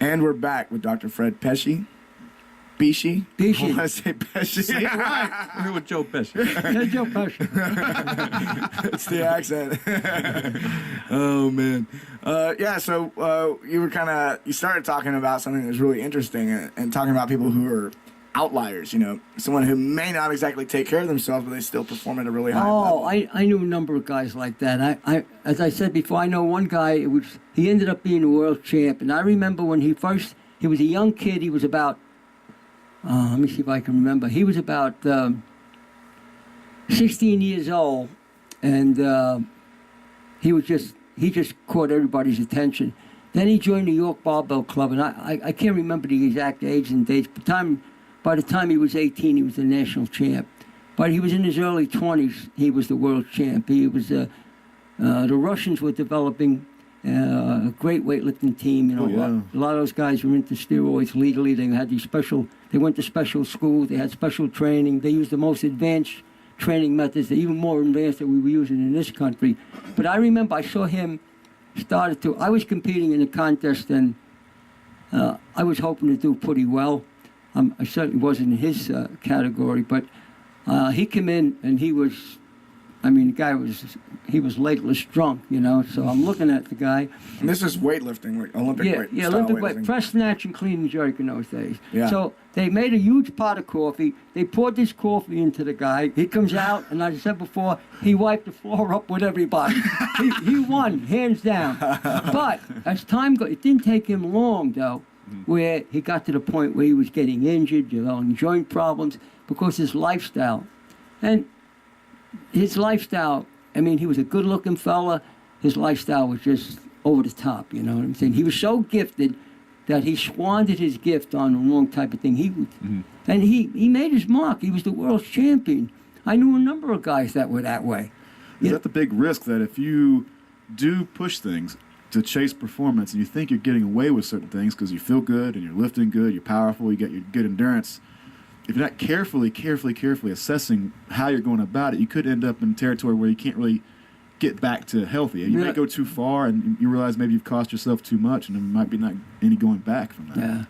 And we're back with Dr. Fred Pesci. Bisci? Bisci. I want to say Pesci. Say it right. We're here with Joe Pesci. Yeah, Joe Pesci. It's the accent. Oh, man. So you started talking about something that was really interesting and talking about people who are outliers, someone who may not exactly take care of themselves, but they still perform at a really high level. I knew a number of guys like that. I as I said before, I know one guy, he ended up being a world champ. And I remember when he was a young kid, he was about, let me see if I can remember. He was about 16 years old, and he just caught everybody's attention. Then he joined the New York Barbell Club, and I can't remember the exact age and dates, but by the time he was 18, he was the national champ. But he was in his early 20s, he was the world champ. He was the Russians were developing a great weightlifting team. A lot of those guys were into steroids legally. They went to special school. They had special training. They used the most advanced training methods, even more advanced than we were using in this country. But I remember I saw him I was competing in a contest, and I was hoping to do pretty well. I certainly wasn't in his category, but he came in and he was legless drunk, so I'm looking at the guy. And this is weightlifting, like Olympic weight. Yeah, Olympic weight, press, snatch, and clean and jerk in those days. Yeah. So they made a huge pot of coffee. They poured this coffee into the guy. He comes out, and as I said before, he wiped the floor up with everybody. he won, hands down. But as time goes, it didn't take him long, though, where he got to the point where he was getting injured, developing joint problems, because his lifestyle. And his lifestyle, he was a good-looking fella. His lifestyle was just over the top, you know what I'm saying? He was so gifted that he squandered his gift on the wrong type of thing. And he made his mark. He was the world's champion. I knew a number of guys that were that way. Is that the big risk, that if you do push things to chase performance and you think you're getting away with certain things because you feel good and you're lifting good, you're powerful, you get your good endurance, if you're not carefully assessing how you're going about it, you could end up in territory where you can't really get back to healthy. You may go too far and you realize maybe you've cost yourself too much and there might be not any going back from that. Yeah.